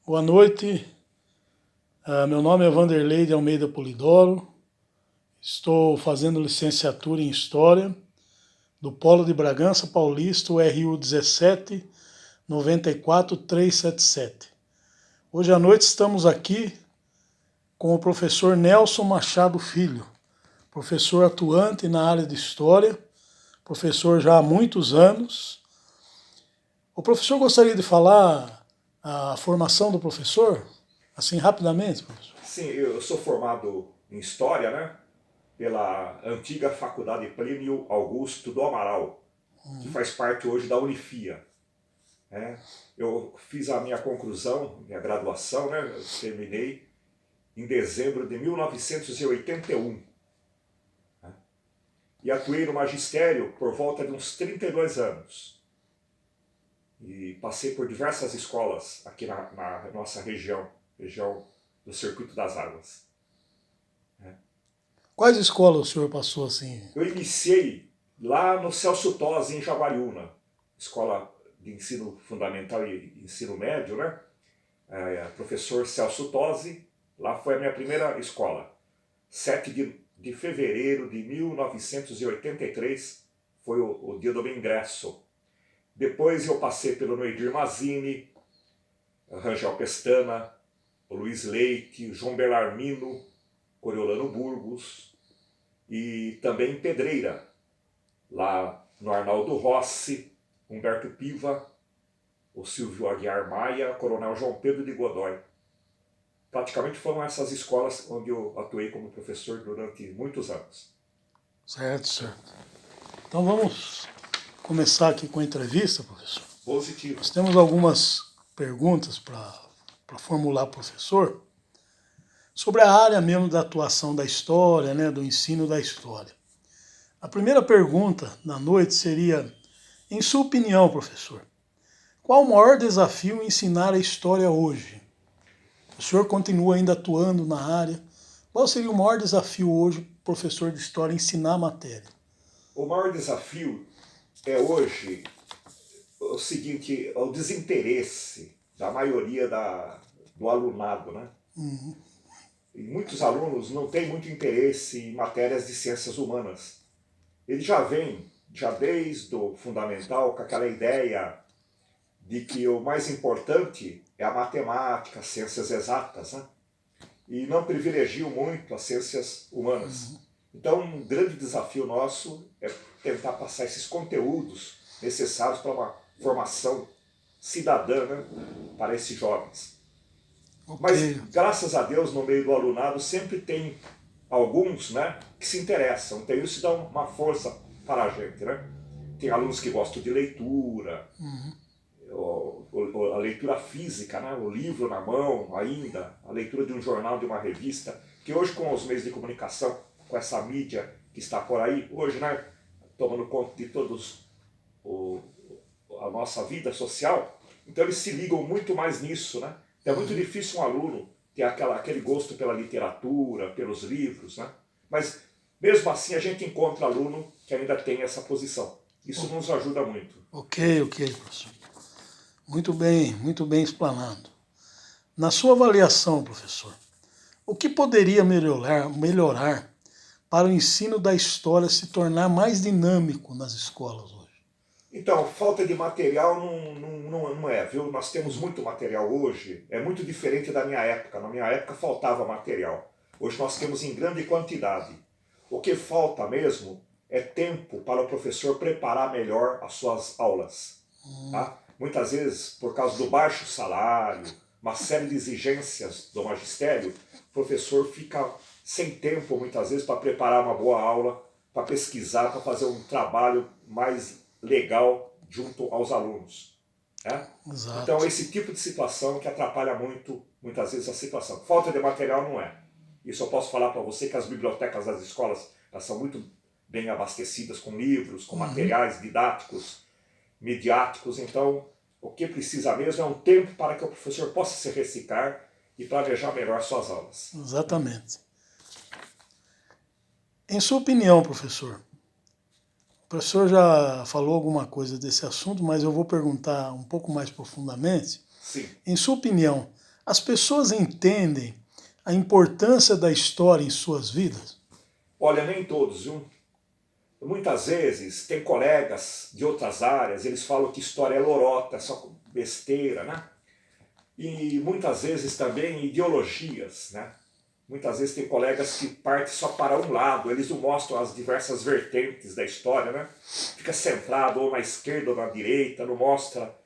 Boa noite, meu nome é Vanderlei de Almeida Polidoro, estou fazendo licenciatura em História do Polo de Bragança Paulista, o RU 17 94377. Hoje à noite estamos aqui com o professor Nelson Machado Filho, professor atuante na área de História, professor já há muitos anos. O professor gostaria de falar a formação do professor? Assim, rapidamente, professor. Sim, eu sou formado em História, né? Pela antiga Faculdade Plínio Augusto do Amaral, que faz parte hoje da Unifia. Né? Eu fiz a minha conclusão, minha graduação, né? Eu terminei em dezembro de 1981. Né? E atuei no magistério por volta de uns 32 anos. E passei por diversas escolas aqui na nossa região do Circuito das Águas. Quais escolas o senhor passou assim? Eu iniciei lá no Celso Tosi, em Jaguariúna, escola de ensino fundamental e ensino médio, né? Professor Celso Tosi, lá foi a minha primeira escola. 7 de fevereiro de 1983 foi o dia do meu ingresso. Depois eu passei pelo Noedir Mazzini, Rangel Pestana, o Luiz Leite, João Belarmino, Coriolano Burgos e também Pedreira, lá no Arnaldo Rossi, Humberto Piva, o Silvio Aguiar Maia, Coronel João Pedro de Godoy. Praticamente foram essas escolas onde eu atuei como professor durante muitos anos. Certo. Então vamos começar aqui com a entrevista, professor. Positivo. Nós temos algumas perguntas para formular ao professor sobre a área mesmo da atuação da história, né, do ensino da história. A primeira pergunta da noite seria, em sua opinião, professor, qual o maior desafio em ensinar a história hoje? O senhor continua ainda atuando na área. Qual seria o maior desafio hoje, professor de história, ensinar a matéria? O maior desafio é hoje o seguinte, o desinteresse da maioria do alunado, né? E muitos alunos não têm muito interesse em matérias de ciências humanas. Eles já vêm, já desde o fundamental, com aquela ideia de que o mais importante é a matemática, as ciências exatas, né? E não privilegiam muito as ciências humanas. Então, um grande desafio nosso é tentar passar esses conteúdos necessários para uma formação cidadã, né, para esses jovens. Okay. Mas, graças a Deus, no meio do alunado sempre tem alguns, né, que se interessam. Então isso dá uma força para a gente. Né? Tem alunos que gostam de leitura, a leitura física, né, o livro na mão ainda, a leitura de um jornal, de uma revista, que hoje com os meios de comunicação, com essa mídia que está por aí, hoje, né, tomando conta de todos a nossa vida social, então eles se ligam muito mais nisso, né? É muito difícil um aluno ter aquele gosto pela literatura, pelos livros, né? Mas mesmo assim a gente encontra aluno que ainda tem essa posição. Isso nos ajuda muito. Ok, professor. Muito bem explanado. Na sua avaliação, professor, o que poderia melhorar para o ensino da história se tornar mais dinâmico nas escolas hoje? Então, falta de material não é, viu? Nós temos muito material hoje, é muito diferente da minha época. Na minha época faltava material. Hoje nós temos em grande quantidade. O que falta mesmo é tempo para o professor preparar melhor as suas aulas. Tá? Muitas vezes, por causa do baixo salário, uma série de exigências do magistério, o professor fica sem tempo, muitas vezes, para preparar uma boa aula, para pesquisar, para fazer um trabalho mais legal junto aos alunos. Né? Então, esse tipo de situação que atrapalha muito, muitas vezes, a situação. Falta de material não é. Isso eu posso falar para você que as bibliotecas das escolas elas são muito bem abastecidas com livros, com materiais didáticos, midiáticos. Então, o que precisa mesmo é um tempo para que o professor possa se reciclar e planejar melhor suas aulas. Exatamente. Em sua opinião, professor, o professor já falou alguma coisa desse assunto, mas eu vou perguntar um pouco mais profundamente. Sim. Em sua opinião, As pessoas entendem a importância da história em suas vidas? Olha, nem todos, viu? Muitas vezes tem colegas de outras áreas, eles falam que história é lorota, é só besteira, né? E muitas vezes também ideologias, né? Muitas vezes tem colegas que partem só para um lado, eles não mostram as diversas vertentes da história, né? Fica centrado ou na esquerda ou na direita, não mostra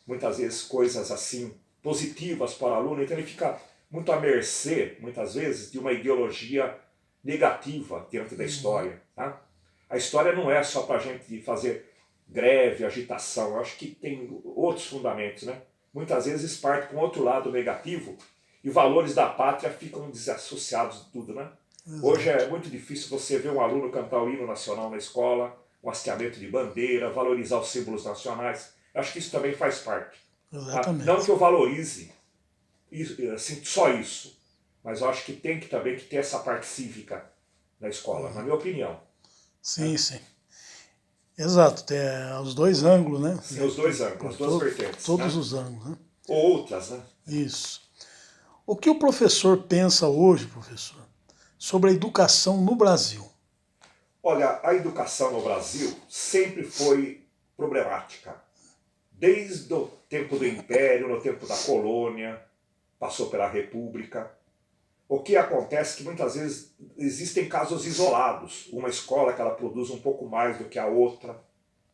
muitas vezes coisas assim positivas para o aluno, então ele fica muito à mercê, muitas vezes, de uma ideologia negativa diante da história, tá? A história não é só para a gente fazer greve, agitação, eu acho que tem outros fundamentos, né? Muitas vezes parte para um outro lado negativo e valores da pátria ficam desassociados de tudo, né? Hoje é muito difícil você ver um aluno cantar o hino nacional na escola, um hasteamento de bandeira, valorizar os símbolos nacionais. Eu acho que isso também faz parte. Tá? Não que eu valorize assim, só isso, mas eu acho que tem que também que ter essa parte cívica na escola, na minha opinião. Sim, sim. Exato, tem os dois ângulos, né? Sim, os dois ângulos, as duas vertentes. Todos né? os ângulos, né? Ou outras, né? Isso. O que o professor pensa hoje, professor, sobre a educação no Brasil? Olha, a educação no Brasil sempre foi problemática. Desde o tempo do Império, no tempo da colônia, passou pela República. O que acontece é que muitas vezes existem casos isolados. Uma escola que ela produz um pouco mais do que a outra,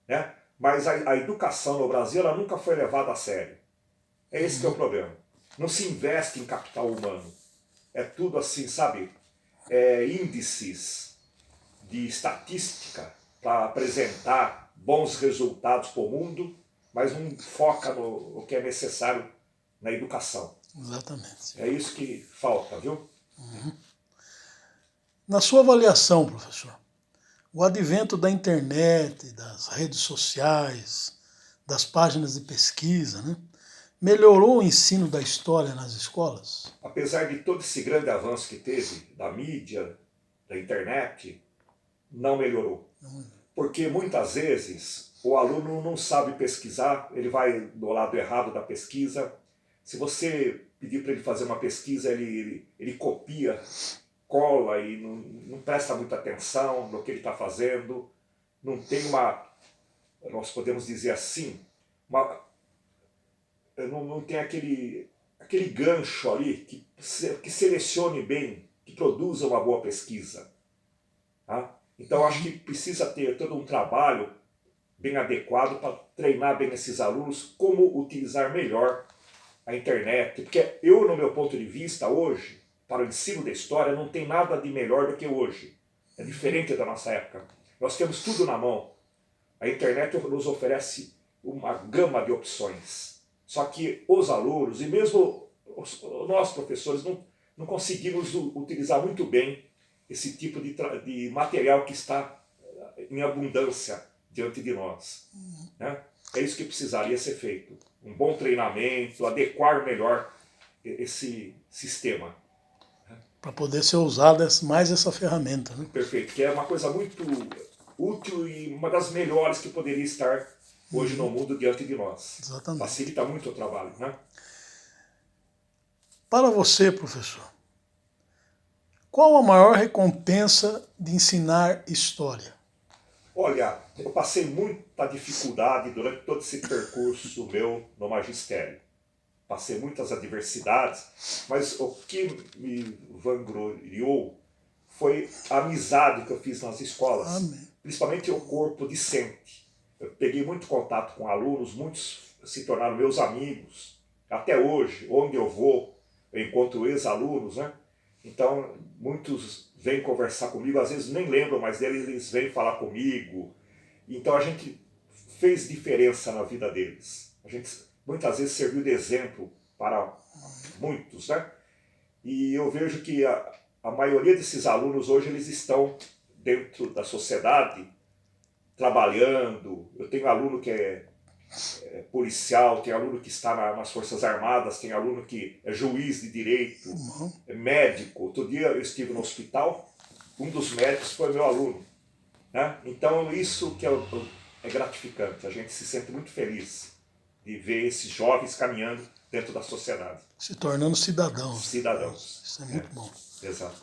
né? Mas a educação no Brasil ela nunca foi levada a sério. É esse que é o problema. Não se investe em capital humano. É tudo assim, sabe? Índices de estatística para apresentar bons resultados para o mundo, mas não foca no que é necessário na educação. Exatamente. É isso que falta, viu? Na sua avaliação, professor, o advento da internet, das redes sociais, das páginas de pesquisa, né, melhorou o ensino da história nas escolas? Apesar de todo esse grande avanço que teve da mídia, da internet, não melhorou. Porque muitas vezes o aluno não sabe pesquisar, ele vai do lado errado da pesquisa. Se você pedir para ele fazer uma pesquisa, ele copia, cola e não presta muita atenção no que ele está fazendo. Não tem nós podemos dizer assim, não tem aquele gancho ali que selecione bem, que produza uma boa pesquisa. Tá? Então acho que precisa ter todo um trabalho bem adequado para treinar bem esses alunos como utilizar melhor a internet. Porque eu, no meu ponto de vista, hoje, para o ensino da história, não tem nada de melhor do que hoje. É diferente da nossa época. Nós temos tudo na mão. A internet nos oferece uma gama de opções. Só que os alunos, e mesmo nós professores, não conseguimos utilizar muito bem esse tipo de material que está em abundância diante de nós. Né? É isso que precisaria ser feito. Um bom treinamento, adequar melhor esse sistema. Para poder ser usada mais essa ferramenta. Né? Perfeito, que é uma coisa muito útil e uma das melhores que poderia estar hoje no mundo diante de nós. Exatamente. Facilita muito o trabalho, né? Para você, professor, qual a maior recompensa de ensinar história? Olha, eu passei muita dificuldade durante todo esse percurso meu no magistério. Passei muitas adversidades, mas o que me vangloriou foi a amizade que eu fiz nas escolas. Amém. Principalmente o corpo discente. Eu peguei muito contato com alunos, muitos se tornaram meus amigos. Até hoje, onde eu vou, eu encontro ex-alunos, né? Então, muitos vêm conversar comigo, às vezes nem lembram mais deles, eles vêm falar comigo. Então a gente fez diferença na vida deles. A gente muitas vezes serviu de exemplo para muitos, né? E eu vejo que a maioria desses alunos hoje eles estão dentro da sociedade, trabalhando. Eu tenho aluno que é policial, tem aluno que está nas Forças Armadas, tem aluno que é juiz de direito, é médico. Outro dia eu estive no hospital, um dos médicos foi meu aluno. Né? Então isso que é gratificante, a gente se sente muito feliz de ver esses jovens caminhando dentro da sociedade. Se tornando cidadãos. Cidadãos. Isso é muito bom. Exato.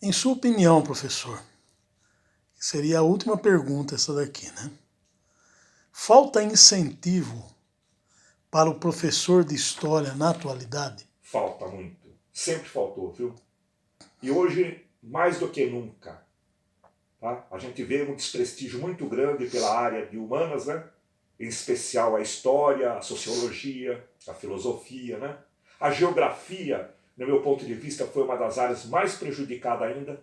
Em sua opinião, professor, seria a última pergunta essa daqui, né? Falta incentivo para o professor de história na atualidade? Falta muito. Sempre faltou, viu? E hoje, mais do que nunca, tá? A gente vê um desprestígio muito grande pela área de humanas, né? Em especial a história, a sociologia, a filosofia, né? A geografia, no meu ponto de vista, foi uma das áreas mais prejudicadas ainda.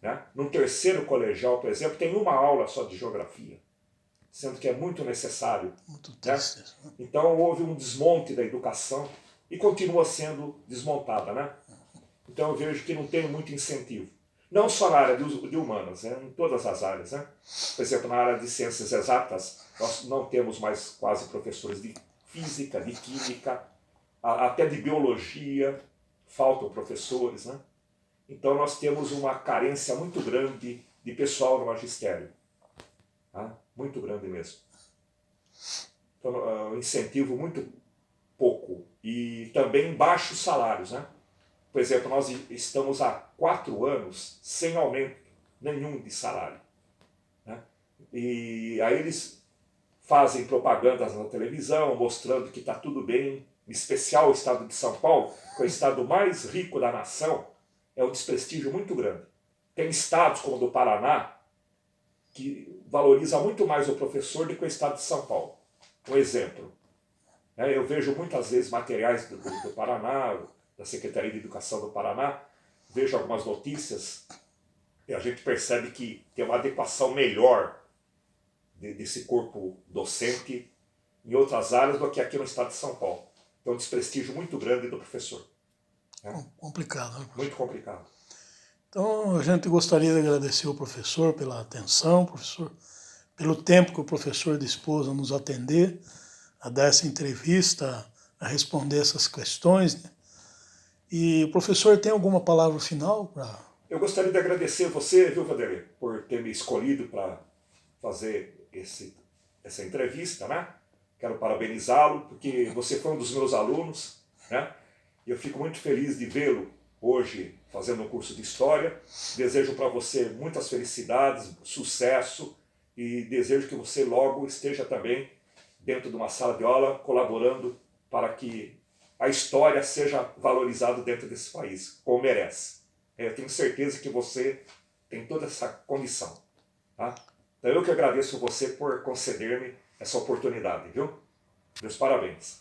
Né? No terceiro colegial, por exemplo, tem uma aula só de geografia, sendo que é muito necessário. Muito triste. Né? Então houve um desmonte da educação e continua sendo desmontada. Né? Então eu vejo que não tem muito incentivo. Não só na área de humanas, né? Em todas as áreas. Né? Por exemplo, na área de ciências exatas, nós não temos mais quase professores de física, de química, até de biologia, faltam professores. Né? Então nós temos uma carência muito grande de pessoal no magistério. Tá? Muito grande mesmo. Então, um incentivo muito pouco. E também baixos salários. Né? Por exemplo, nós estamos há 4 anos sem aumento nenhum de salário. Né? E aí eles fazem propagandas na televisão, mostrando que está tudo bem, em especial o estado de São Paulo, que é o estado mais rico da nação, é um desprestígio muito grande. Tem estados como o do Paraná, que valoriza muito mais o professor do que o estado de São Paulo. Um exemplo. Eu vejo muitas vezes materiais do Paraná, da Secretaria de Educação do Paraná, vejo algumas notícias e a gente percebe que tem uma adequação melhor desse corpo docente em outras áreas do que aqui no estado de São Paulo. Então, um desprestígio muito grande do professor. Complicado, né? Muito complicado. Então, a gente gostaria de agradecer ao professor pela atenção, professor, pelo tempo que o professor dispôs a nos atender, a dar essa entrevista, a responder essas questões. Né? E o professor tem alguma palavra final para... Eu gostaria de agradecer você, viu, Vanderlei, por ter me escolhido para fazer essa entrevista, né? Quero parabenizá-lo, porque você foi um dos meus alunos, né? E eu fico muito feliz de vê-lo hoje fazendo um curso de História. Desejo para você muitas felicidades, sucesso, e desejo que você logo esteja também dentro de uma sala de aula, colaborando para que a história seja valorizada dentro desse país, como merece. Eu tenho certeza que você tem toda essa condição. Tá? Então eu que agradeço você por conceder-me essa oportunidade, viu? Meus parabéns.